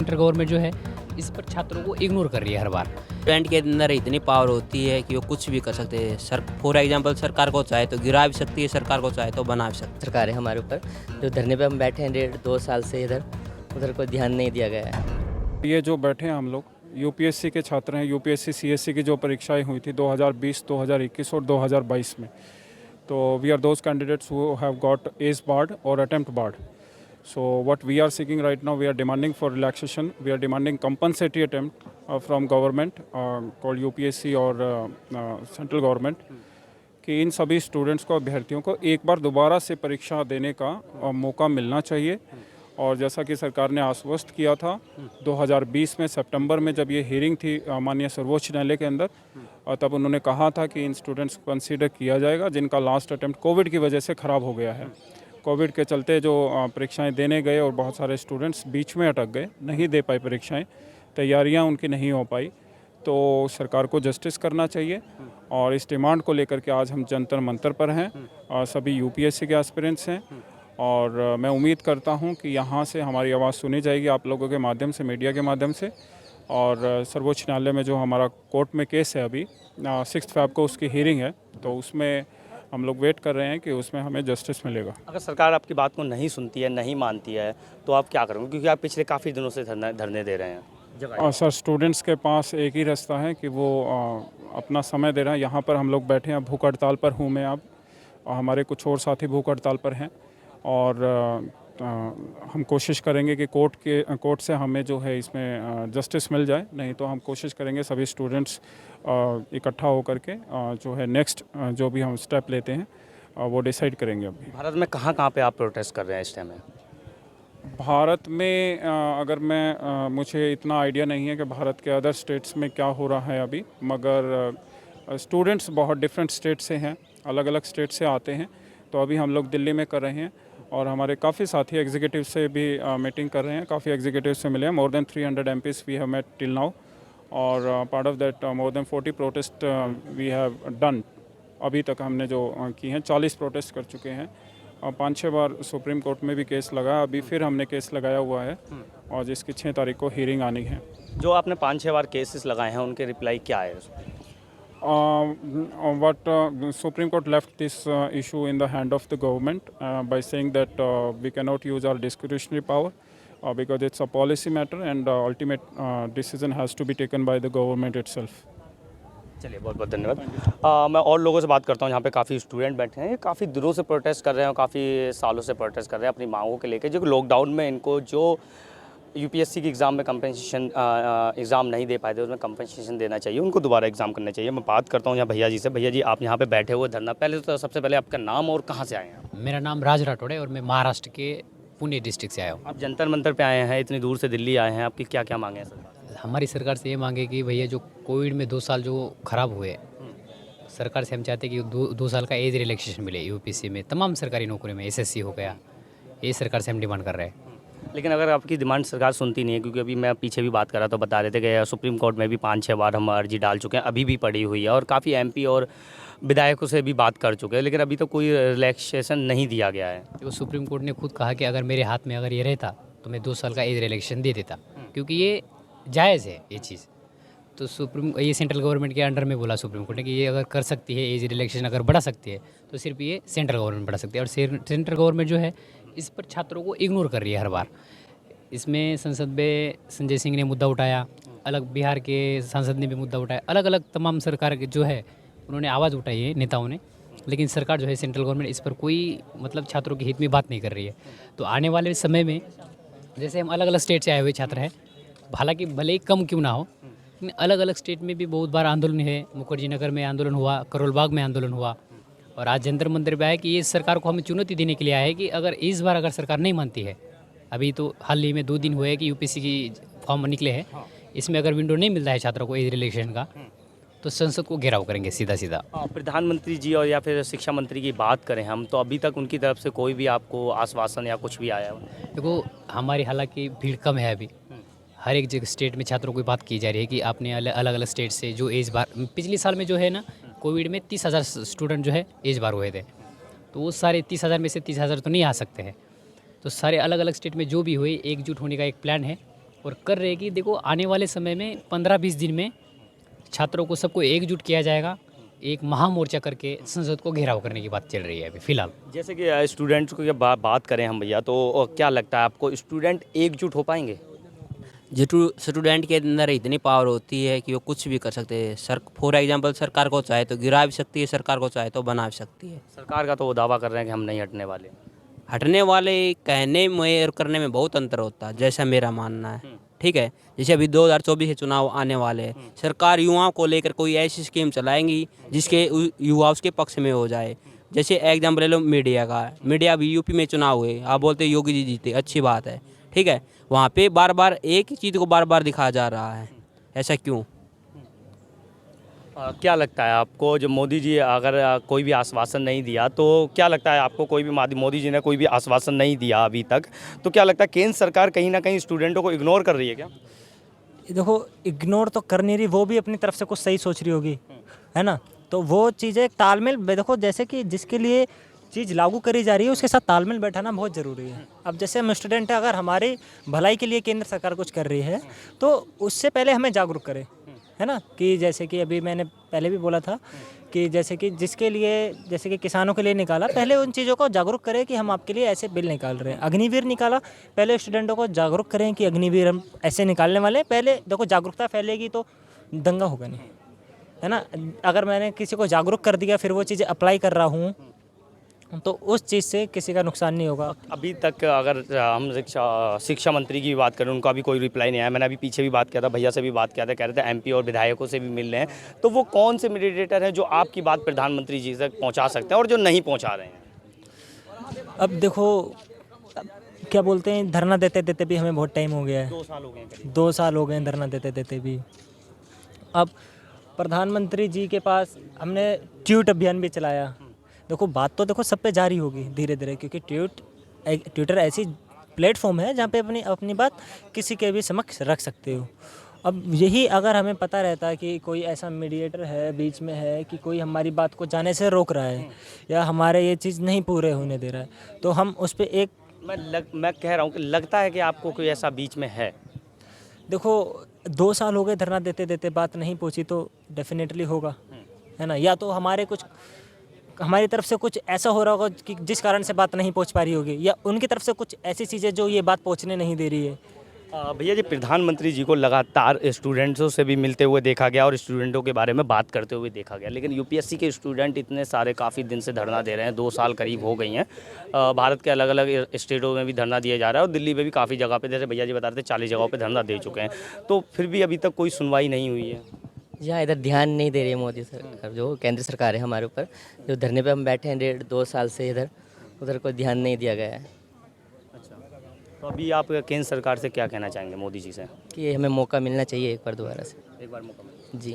Central government जो है इस पर छात्रों को इग्नोर कर रही है हर बार। स्टूडेंट के अंदर इतनी पावर होती है कि वो कुछ भी कर सकते हैं। सर फॉर एग्जांपल सरकार को चाहे तो गिरा भी सकती है, सरकार को चाहे तो बना भी सकती है। सरकार है हमारे ऊपर, जो धरने पे हम बैठे हैं 1.5-2 साल से इधर उधर कोई ध्यान नहीं दिया गया है। ये जो बैठे हैं हम लोग यूपीएससी के छात्र हैं। यूपीएससी सीएससी की जो परीक्षाएं हुई थी 2020, 2021 और 2022 में, तो we are those candidates who have got age barred और attempt barred. So what we are seeking right now, we are demanding for relaxation. We are demanding compensatory attempt from government called UPSC और central government कि इन सभी students को, अभ्यर्थियों को एक बार दोबारा से परीक्षा देने का मौका मिलना चाहिए. और जैसा कि सरकार ने आश्वस्त किया था 2020 में सितंबर में जब ये हियरिंग थी माननीय सर्वोच्च न्यायालय के अंदर, तब उन्होंने कहा था कि इन स्टूडेंट्स को कंसीडर किया जाएगा जिनका लास्ट अटेम्प्ट कोविड की वजह से ख़राब हो गया है. कोविड के चलते जो परीक्षाएं देने गए और बहुत सारे स्टूडेंट्स बीच में अटक गए, नहीं दे पाए परीक्षाएं, तैयारियां उनकी नहीं हो पाई. तो सरकार को जस्टिस करना चाहिए और इस डिमांड को लेकर के आज हम जंतर मंतर पर हैं. सभी यूपीएससी के एस्पिरेंट्स हैं और मैं उम्मीद करता हूं कि यहां से हमारी आवाज़ सुनी जाएगी आप लोगों के माध्यम से, मीडिया के माध्यम से. और सर्वोच्च न्यायालय में जो हमारा कोर्ट में केस है अभी 6 फरवरी को उसकी हियरिंग है, तो उसमें हम लोग वेट कर रहे हैं कि उसमें हमें जस्टिस मिलेगा. अगर सरकार आपकी बात को नहीं सुनती है, नहीं मानती है, तो आप क्या करोगे? क्योंकि आप पिछले काफ़ी दिनों से धरने दे रहे हैं. सर, स्टूडेंट्स के पास एक ही रास्ता है कि वो अपना समय दे रहे हैं. यहाँ पर हम लोग बैठे हैं, भूख हड़ताल पर हूँ मैं अब, हमारे कुछ और साथी भूख हड़ताल पर हैं और हम कोशिश करेंगे कि कोर्ट से हमें जो है इसमें जस्टिस मिल जाए. नहीं तो हम कोशिश करेंगे सभी स्टूडेंट्स इकट्ठा होकर के जो है नेक्स्ट जो भी हम स्टेप लेते हैं वो डिसाइड करेंगे. अभी भारत में कहाँ पे आप प्रोटेस्ट कर रहे हैं इस टाइम में? भारत में अगर मैं मुझे इतना आइडिया नहीं है कि भारत के अदर स्टेट्स में क्या हो रहा है अभी, मगर स्टूडेंट्स बहुत डिफरेंट स्टेट से हैं, अलग अलग स्टेट से आते हैं. तो अभी हम लोग दिल्ली में कर रहे हैं और हमारे काफ़ी साथी एग्जीक्यूटिव से भी मीटिंग कर रहे हैं. काफ़ी एग्जीक्यूटिव से मिले हैं. More than 300 MPs we have met till now और part of that more than 40 protest we have done. अभी तक हमने जो की हैं 40 प्रोटेस्ट कर चुके हैं. 5-6 बार सुप्रीम कोर्ट में भी केस लगाया. अभी फिर हमने केस लगाया हुआ है और जिसकी 6 तारीख को हियरिंग आनी है. जो आपने 5-6 बार केसेस लगाए हैं उनके रिप्लाई क्या है? What Supreme Court left this issue in the hand of the government by saying that we cannot use our discretionary power because it's a policy matter and ultimate decision has to be taken by the government itself. चलिए, बहुत बहुत धन्यवाद. मैं और लोगों से बात करता हूँ. यहाँ पे काफ़ी स्टूडेंट बैठे हैं, ये काफ़ी दिनों से प्रोटेस्ट कर रहे हैं और काफ़ी सालों से प्रोटेस्ट कर रहे हैं अपनी मांगों के लेके. जो लॉकडाउन में इनको जो यूपीएससी के एग्ज़ाम में कंपनसेशन एग्ज़ाम नहीं दे पाए थे उसमें कंपनसेशन देना चाहिए, उनको दोबारा एग्ज़ाम करना चाहिए. मैं बात करता हूँ यहाँ भैया जी से. भैया जी, आप यहाँ पे बैठे हुए धरना, पहले तो सबसे पहले आपका नाम और कहाँ से आए हैं? मेरा नाम राज राठौड़ है और मैं महाराष्ट्र के पुणे डिस्ट्रिक्ट से आया हूँ. आप जंतर मंतर पे आए हैं, इतनी दूर से दिल्ली आए हैं, आपकी क्या क्या मांगे हैं सरकार? हमारी सरकार से ये मांगे कि भैया जो कोविड में 2 साल जो ख़राब हुए, सरकार से हम चाहते हैं कि 2 साल का एज रिलैक्सेशन मिले यूपीएससी में, तमाम सरकारी नौकरी में. एसएससी हो गया, ये सरकार से हम डिमांड कर रहे हैं. लेकिन अगर आपकी डिमांड सरकार सुनती नहीं है, क्योंकि अभी मैं पीछे भी बात कर रहा था, बता रहे थे कि सुप्रीम कोर्ट में भी 5-6 बार हम अर्जी डाल चुके हैं, अभी भी पड़ी हुई है और काफ़ी एमपी और विधायकों से भी बात कर चुके हैं, लेकिन अभी तो कोई रिलैक्सेशन नहीं दिया गया है. तो सुप्रीम कोर्ट ने खुद कहा कि अगर मेरे हाथ में अगर ये रहता तो मैं 2 साल का एज रिलैक्सेशन दे देता, क्योंकि ये जायज़ है ये चीज़. तो ये सेंट्रल गवर्नमेंट के अंडर में बोला सुप्रीम कोर्ट ने कि ये अगर कर सकती है, एज रिलैक्सेशन अगर बढ़ा सकती है, तो सिर्फ ये सेंट्रल गवर्नमेंट बढ़ा सकती है. और सेंट्रल गवर्नमेंट जो है इस पर छात्रों को इग्नोर कर रही है हर बार. इसमें संसद में संजय सिंह ने मुद्दा उठाया, अलग बिहार के सांसद ने भी मुद्दा उठाया, अलग अलग तमाम सरकार के जो है उन्होंने आवाज़ उठाई है नेताओं ने. लेकिन सरकार जो है सेंट्रल गवर्नमेंट इस पर कोई मतलब छात्रों के हित में बात नहीं कर रही है. तो आने वाले समय में जैसे हम अलग अलग स्टेट से आए हुए छात्र हैं, हालांकि भले ही कम क्यों ना हो, लेकिन अलग अलग स्टेट में भी बहुत बार आंदोलन है. मुखर्जी नगर में आंदोलन हुआ, करोल बाग में आंदोलन हुआ और आज जंतर मंतर पे आया कि ये सरकार को हमें चुनौती देने के लिए आया है कि अगर इस बार अगर सरकार नहीं मानती है, अभी तो हाल ही में 2 दिन हुए कि यूपीएससी की फॉर्म निकले हैं, इसमें अगर विंडो नहीं मिलता है छात्रों को एज रिलैक्सेशन का, तो संसद को घेराव करेंगे सीधा सीधा. प्रधानमंत्री जी और या फिर शिक्षा मंत्री की बात करें हम, तो अभी तक उनकी तरफ से कोई भी आपको आश्वासन या कुछ भी आया हो? देखो, हमारी हालांकि भीड़ कम है अभी. हर एक जगह स्टेट में छात्रों की बात की जा रही है कि आपने अलग अलग स्टेट से जो एज बार, पिछले साल में जो है ना कोविड में 30,000 स्टूडेंट जो है एज बार हुए थे, तो वो सारे 30,000 में से 30,000 तो नहीं आ सकते हैं. तो सारे अलग अलग स्टेट में जो भी हुए, एकजुट होने का एक प्लान है और कर रहे हैं कि देखो आने वाले समय में 15-20 दिन में छात्रों को सबको एकजुट किया जाएगा, एक महामोर्चा करके संसद को घेराव करने की बात चल रही है अभी फिलहाल। जैसे कि स्टूडेंट्स को जब बात करें हम भैया, तो क्या लगता है आपको स्टूडेंट एकजुट हो पाएंगे? जो स्टूडेंट के अंदर इतनी पावर होती है कि वो कुछ भी कर सकते हैं। सर फॉर एग्जांपल सरकार को चाहे तो गिरा भी सकती है, सरकार को चाहे तो बना भी सकती है। सरकार का तो वो दावा कर रहे हैं कि हम नहीं हटने वाले। हटने वाले कहने में और करने में बहुत अंतर होता है, जैसा मेरा मानना है। ठीक है, जैसे अभी 2024 के चुनाव आने वाले हैं, सरकार युवाओं को लेकर कोई ऐसी स्कीम चलाएंगी जिसके युवा उसके पक्ष में हो जाए। जैसे एग्जाम्पल ले लो मीडिया का, मीडिया अभी यूपी में चुनाव हुए, आप बोलते हैं योगी जी जीते, अच्छी बात है, ठीक है, वहाँ पे बार बार एक ही चीज़ को बार बार दिखाया जा रहा है, ऐसा क्यों? क्या लगता है आपको, जब मोदी जी अगर कोई भी आश्वासन नहीं दिया, तो क्या लगता है आपको, कोई भी मोदी जी ने कोई भी आश्वासन नहीं दिया अभी तक, तो क्या लगता है केंद्र सरकार कहीं ना कहीं स्टूडेंटों को इग्नोर कर रही है क्या? देखो इग्नोर तो कर नहीं रही, वो भी अपनी तरफ से कुछ सही सोच रही होगी, है ना। तो वो चीज़ें एक तालमेल, देखो जैसे कि जिसके लिए चीज़ लागू करी जा रही है उसके साथ तालमेल बैठाना बहुत ज़रूरी है। अब जैसे हम स्टूडेंट हैं, अगर हमारी भलाई के लिए केंद्र सरकार कुछ कर रही है तो उससे पहले हमें जागरूक करें, है ना। कि जैसे कि अभी मैंने पहले भी बोला था कि जैसे कि जिसके लिए, जैसे कि किसानों के लिए निकाला, पहले उन चीज़ों को जागरूक करें कि हम आपके लिए ऐसे बिल निकाल रहे हैं। अग्निवीर निकाला, पहले स्टूडेंटों को जागरूक करें कि अग्निवीर हम ऐसे निकालने वाले हैं। पहले देखो जागरूकता फैलेगी तो दंगा होगा नहीं, है ना। अगर मैंने किसी को जागरूक कर दिया फिर वो चीज़ें अप्लाई कर रहा हूँ तो उस चीज़ से किसी का नुकसान नहीं होगा। अभी तक अगर हम शिक्षा मंत्री की बात करें, उनका भी कोई रिप्लाई नहीं आया। मैंने अभी पीछे भी बात किया था, भैया से भी बात किया था, कह रहे थे एमपी और विधायकों से भी मिल रहे हैं। तो वो कौन से मीडिएटर हैं जो आपकी बात प्रधानमंत्री जी तक पहुंचा सकते हैं और जो नहीं पहुंचा रहे हैं? अब देखो, क्या बोलते हैं, धरना देते देते भी हमें बहुत टाइम हो गया है। 2 साल हो गए हैं करीब। 2 साल हो गए हैं धरना देते देते भी। अब प्रधानमंत्री जी के पास हमने ट्वीट अभियान भी चलाया। देखो बात तो देखो सब पे जारी होगी धीरे धीरे, क्योंकि ट्विटर ऐसी प्लेटफॉर्म है जहाँ पे अपनी बात किसी के भी समक्ष रख सकते हो। अब यही अगर हमें पता रहता कि कोई ऐसा मीडिएटर है बीच में है कि कोई हमारी बात को जाने से रोक रहा है या हमारे ये चीज़ नहीं पूरे होने दे रहा है, तो हम उस पर एक मैं कह रहा हूँ कि लगता है कि आपको कोई ऐसा बीच में है। देखो 2 साल हो गए धरना देते देते, बात नहीं पहुंची तो डेफिनेटली होगा, है ना। या तो हमारी तरफ से कुछ ऐसा हो रहा होगा कि जिस कारण से बात नहीं पहुंच पा रही होगी, या उनकी तरफ से कुछ ऐसी चीज़ें जो ये बात पहुंचने नहीं दे रही है। भैया जी, प्रधानमंत्री जी को लगातार स्टूडेंट्सों से भी मिलते हुए देखा गया और स्टूडेंटों के बारे में बात करते हुए देखा गया, लेकिन यूपीएससी के स्टूडेंट इतने सारे काफ़ी दिन से धरना दे रहे हैं, 2 साल करीब हो गई हैं। भारत के अलग अलग स्टेटों में भी धरना दिया जा रहा है और दिल्ली में भी काफ़ी जगह पे, जैसे भैया जी बता रहे थे 40 जगहों पे धरना दे चुके हैं, तो फिर भी अभी तक कोई सुनवाई नहीं हुई है। यहाँ इधर ध्यान नहीं दे रही है मोदी सरकार, जो केंद्र सरकार है हमारे ऊपर। जो धरने पे हम बैठे हैं 1.5-2 साल से, इधर उधर कोई ध्यान नहीं दिया गया है। तो अभी आप केंद्र सरकार से क्या कहना चाहेंगे, मोदी जी से? कि हमें मौका मिलना चाहिए एक बार दोबारा से। एक बार मौका मिले। जी।